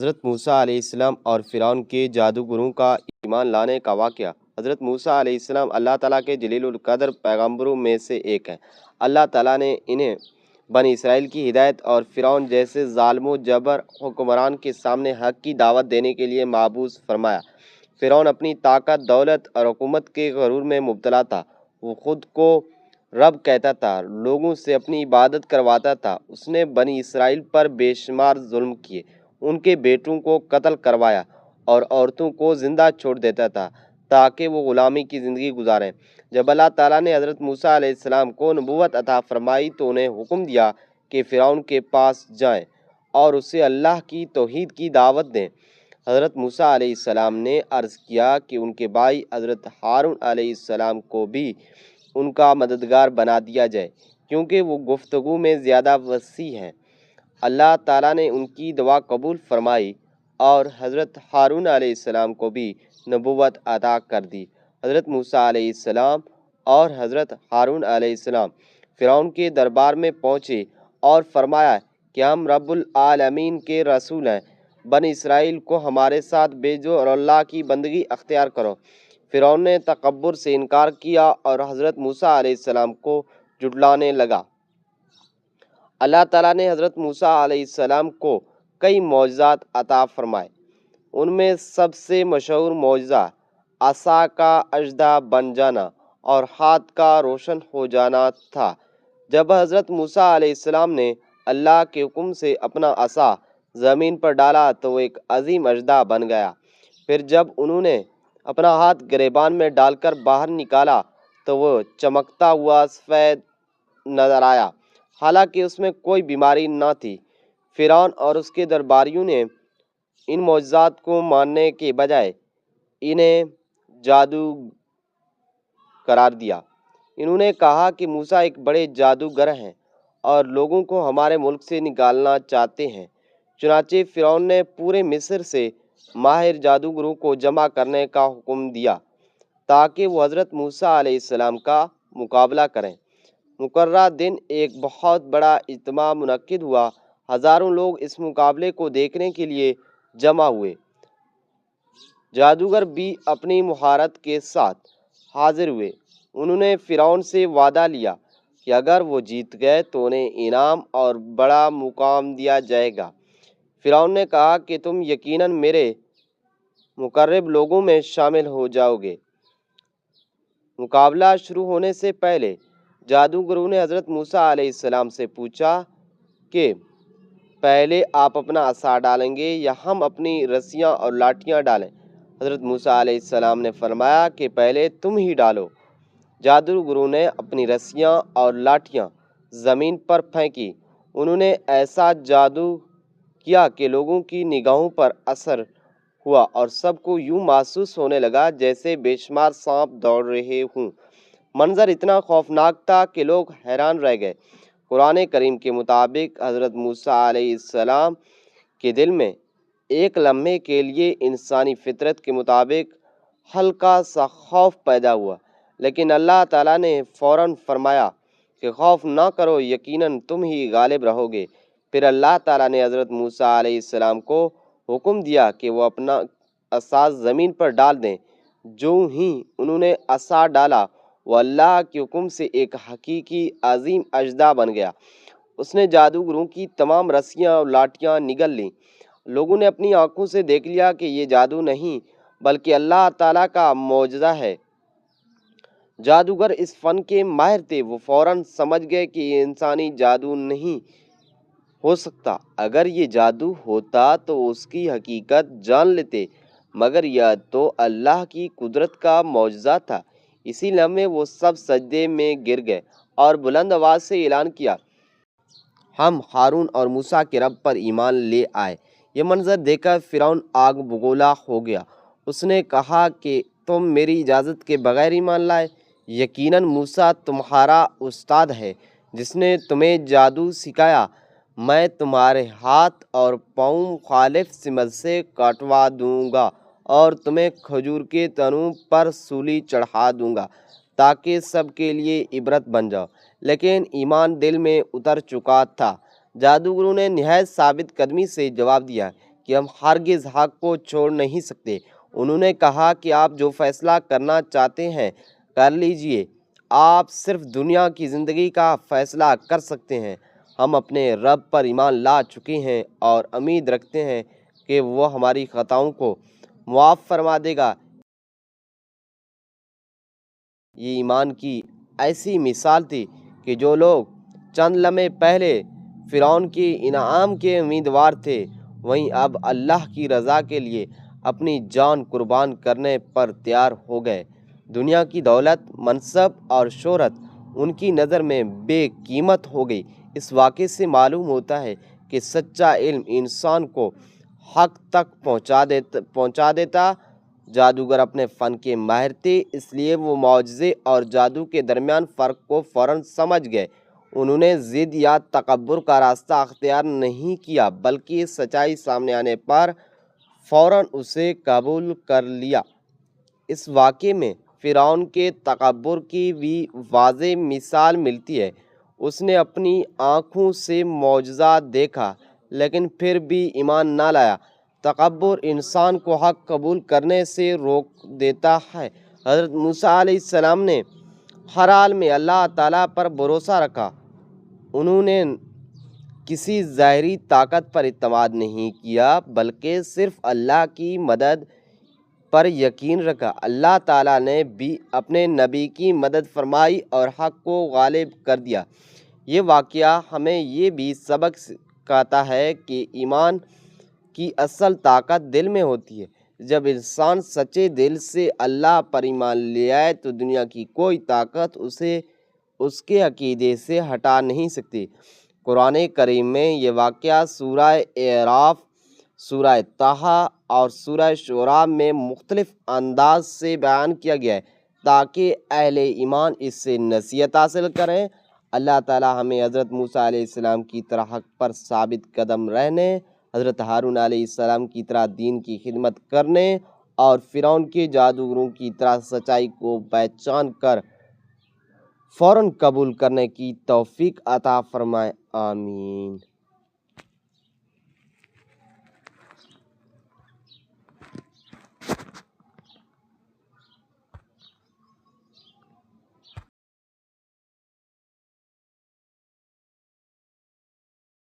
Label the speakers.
Speaker 1: حضرت موسیٰ علیہ السلام اور فرعون کے جادوگروں کا ایمان لانے کا واقعہ۔ حضرت موسیٰ علیہ السلام اللہ تعالیٰ کے جلیل القدر پیغمبروں میں سے ایک ہیں۔ اللہ تعالیٰ نے انہیں بنی اسرائیل کی ہدایت اور فرعون جیسے ظالم و جبر حکمران کے سامنے حق کی دعوت دینے کے لیے مبعوث فرمایا۔ فرعون اپنی طاقت، دولت اور حکومت کے غرور میں مبتلا تھا۔ وہ خود کو رب کہتا تھا، لوگوں سے اپنی عبادت کرواتا تھا۔ اس نے بنی اسرائیل پر بے شمار ظلم کیے، ان کے بیٹوں کو قتل کروایا اور عورتوں کو زندہ چھوڑ دیتا تھا تاکہ وہ غلامی کی زندگی گزاریں۔ جب اللہ تعالیٰ نے حضرت موسیٰ علیہ السلام کو نبوت عطا فرمائی تو انہیں حکم دیا کہ فرعون کے پاس جائیں اور اسے اللہ کی توحید کی دعوت دیں۔ حضرت موسیٰ علیہ السلام نے عرض کیا کہ ان کے بھائی حضرت ہارون علیہ السلام کو بھی ان کا مددگار بنا دیا جائے، کیونکہ وہ گفتگو میں زیادہ وسیع ہیں۔ اللہ تعالیٰ نے ان کی دعا قبول فرمائی اور حضرت ہارون علیہ السلام کو بھی نبوت عطا کر دی۔ حضرت موسیٰ علیہ السلام اور حضرت ہارون علیہ السلام فرعون کے دربار میں پہنچے اور فرمایا کہ ہم رب العالمین کے رسول ہیں، بنی اسرائیل کو ہمارے ساتھ بھیجو اور اللہ کی بندگی اختیار کرو۔ فرعون نے تکبر سے انکار کیا اور حضرت موسیٰ علیہ السلام کو جھٹلانے لگا۔ اللہ تعالیٰ نے حضرت موسیٰ علیہ السلام کو کئی معجزات عطا فرمائے۔ ان میں سب سے مشہور معجزہ عصا کا اژدہا بن جانا اور ہاتھ کا روشن ہو جانا تھا۔ جب حضرت موسیٰ علیہ السلام نے اللہ کے حکم سے اپنا عصا زمین پر ڈالا تو وہ ایک عظیم اژدہا بن گیا۔ پھر جب انہوں نے اپنا ہاتھ گریبان میں ڈال کر باہر نکالا تو وہ چمکتا ہوا سفید نظر آیا، حالانکہ اس میں کوئی بیماری نہ تھی۔ فرعون اور اس کے درباریوں نے ان معجزات کو ماننے کے بجائے انہیں جادو قرار دیا۔ انہوں نے کہا کہ موسیٰ ایک بڑے جادوگر ہیں اور لوگوں کو ہمارے ملک سے نکالنا چاہتے ہیں۔ چنانچہ فرعون نے پورے مصر سے ماہر جادوگروں کو جمع کرنے کا حکم دیا تاکہ وہ حضرت موسیٰ علیہ السلام کا مقابلہ کریں۔ مقررہ دن ایک بہت بڑا اجتماع منعقد ہوا۔ ہزاروں لوگ اس مقابلے کو دیکھنے کے لیے جمع ہوئے۔ جادوگر بھی اپنی مہارت کے ساتھ حاضر ہوئے۔ انہوں نے فرعون سے وعدہ لیا کہ اگر وہ جیت گئے تو انہیں انعام اور بڑا مقام دیا جائے گا۔ فرعون نے کہا کہ تم یقیناً میرے مقرب لوگوں میں شامل ہو جاؤ گے۔ مقابلہ شروع ہونے سے پہلے جادوگروں نے حضرت موسیٰ علیہ السلام سے پوچھا کہ پہلے آپ اپنا عصا ڈالیں گے یا ہم اپنی رسیاں اور لاٹھیاں ڈالیں؟ حضرت موسیٰ علیہ السلام نے فرمایا کہ پہلے تم ہی ڈالو۔ جادوگروں نے اپنی رسیاں اور لاٹھیاں زمین پر پھینکی۔ انہوں نے ایسا جادو کیا کہ لوگوں کی نگاہوں پر اثر ہوا اور سب کو یوں محسوس ہونے لگا جیسے بے شمار سانپ دوڑ رہے ہوں۔ منظر اتنا خوفناک تھا کہ لوگ حیران رہ گئے۔ قرآن کریم کے مطابق حضرت موسیٰ علیہ السلام کے دل میں ایک لمحے کے لیے انسانی فطرت کے مطابق ہلکا سا خوف پیدا ہوا، لیکن اللہ تعالیٰ نے فوراً فرمایا کہ خوف نہ کرو، یقیناً تم ہی غالب رہو گے۔ پھر اللہ تعالیٰ نے حضرت موسیٰ علیہ السلام کو حکم دیا کہ وہ اپنا عصا زمین پر ڈال دیں۔ جو ہی انہوں نے عصا ڈالا وہ اللہ کے حکم سے ایک حقیقی عظیم اژدہا بن گیا۔ اس نے جادوگروں کی تمام رسیاں اور لاٹھیاں نگل لیں۔ لوگوں نے اپنی آنکھوں سے دیکھ لیا کہ یہ جادو نہیں بلکہ اللہ تعالیٰ کا معجزہ ہے۔ جادوگر اس فن کے ماہر تھے۔ وہ فوراً سمجھ گئے کہ یہ انسانی جادو نہیں ہو سکتا۔ اگر یہ جادو ہوتا تو اس کی حقیقت جان لیتے، مگر یہ تو اللہ کی قدرت کا معجزہ تھا۔ اسی لمحے وہ سب سجدے میں گر گئے اور بلند آواز سے اعلان کیا، ہم ہارون اور موسیٰ کے رب پر ایمان لے آئے۔ یہ منظر دیکھ کر فرعون آگ بگولا ہو گیا۔ اس نے کہا کہ تم میری اجازت کے بغیر ایمان لائے؟ یقیناً موسیٰ تمہارا استاد ہے جس نے تمہیں جادو سکھایا۔ میں تمہارے ہاتھ اور پاؤں مخالف سمت سے کٹوا دوں گا اور تمہیں کھجور کے تنوں پر سولی چڑھا دوں گا تاکہ سب کے لیے عبرت بن جاؤ۔ لیکن ایمان دل میں اتر چکا تھا۔ جادوگروں نے نہایت ثابت قدمی سے جواب دیا کہ کہ ہم ہرگز حق کو چھوڑ نہیں سکتے۔ انہوں نے کہا کہ آپ جو فیصلہ کرنا چاہتے ہیں کر لیجئے، آپ صرف دنیا کی زندگی کا فیصلہ کر سکتے ہیں۔ ہم اپنے رب پر ایمان لا چکے ہیں اور امید رکھتے ہیں کہ وہ ہماری خطاؤں کو معاف فرما دے گا۔ یہ ایمان کی ایسی مثال تھی کہ جو لوگ چند لمحے پہلے فرعون کے انعام کے امیدوار تھے، وہیں اب اللہ کی رضا کے لیے اپنی جان قربان کرنے پر تیار ہو گئے۔ دنیا کی دولت، منصب اور شہرت ان کی نظر میں بے قیمت ہو گئی۔ اس واقعے سے معلوم ہوتا ہے کہ سچا علم انسان کو حق تک پہنچا دیتا۔ جادوگر اپنے فن کے ماہر تھے، اس لیے وہ معجزے اور جادو کے درمیان فرق کو فوراً سمجھ گئے۔ انہوں نے ضد یا تکبر کا راستہ اختیار نہیں کیا، بلکہ سچائی سامنے آنے پر فوراً اسے قبول کر لیا۔ اس واقعے میں فرعون کے تکبر کی بھی واضح مثال ملتی ہے۔ اس نے اپنی آنکھوں سے معجزہ دیکھا لیکن پھر بھی ایمان نہ لایا۔ تکبر انسان کو حق قبول کرنے سے روک دیتا ہے۔ حضرت موسیٰ علیہ السلام نے ہر حال میں اللہ تعالیٰ پر بھروسہ رکھا۔ انہوں نے کسی ظاہری طاقت پر اعتماد نہیں کیا بلکہ صرف اللہ کی مدد پر یقین رکھا۔ اللہ تعالیٰ نے بھی اپنے نبی کی مدد فرمائی اور حق کو غالب کر دیا۔ یہ واقعہ ہمیں یہ بھی سبق سکھاتا ہے کہ ایمان کی اصل طاقت دل میں ہوتی ہے۔ جب انسان سچے دل سے اللہ پر ایمان لے آئے تو دنیا کی کوئی طاقت اسے اس کے عقیدے سے ہٹا نہیں سکتی۔ قرآن کریم میں یہ واقعہ سورہ اعراف، سورہ طٰہٰ اور سورہ شعراء میں مختلف انداز سے بیان کیا گیا ہے تاکہ اہل ایمان اس سے نصیحت حاصل کریں۔ اللہ تعالی ہمیں حضرت موسیٰ علیہ السلام کی طرح حق پر ثابت قدم رہنے، حضرت ہارون علیہ السلام کی طرح دین کی خدمت کرنے اور فرعون کے جادوگروں کی طرح سچائی کو پہچان کر فوراً قبول کرنے کی توفیق عطا فرمائے۔ آمین۔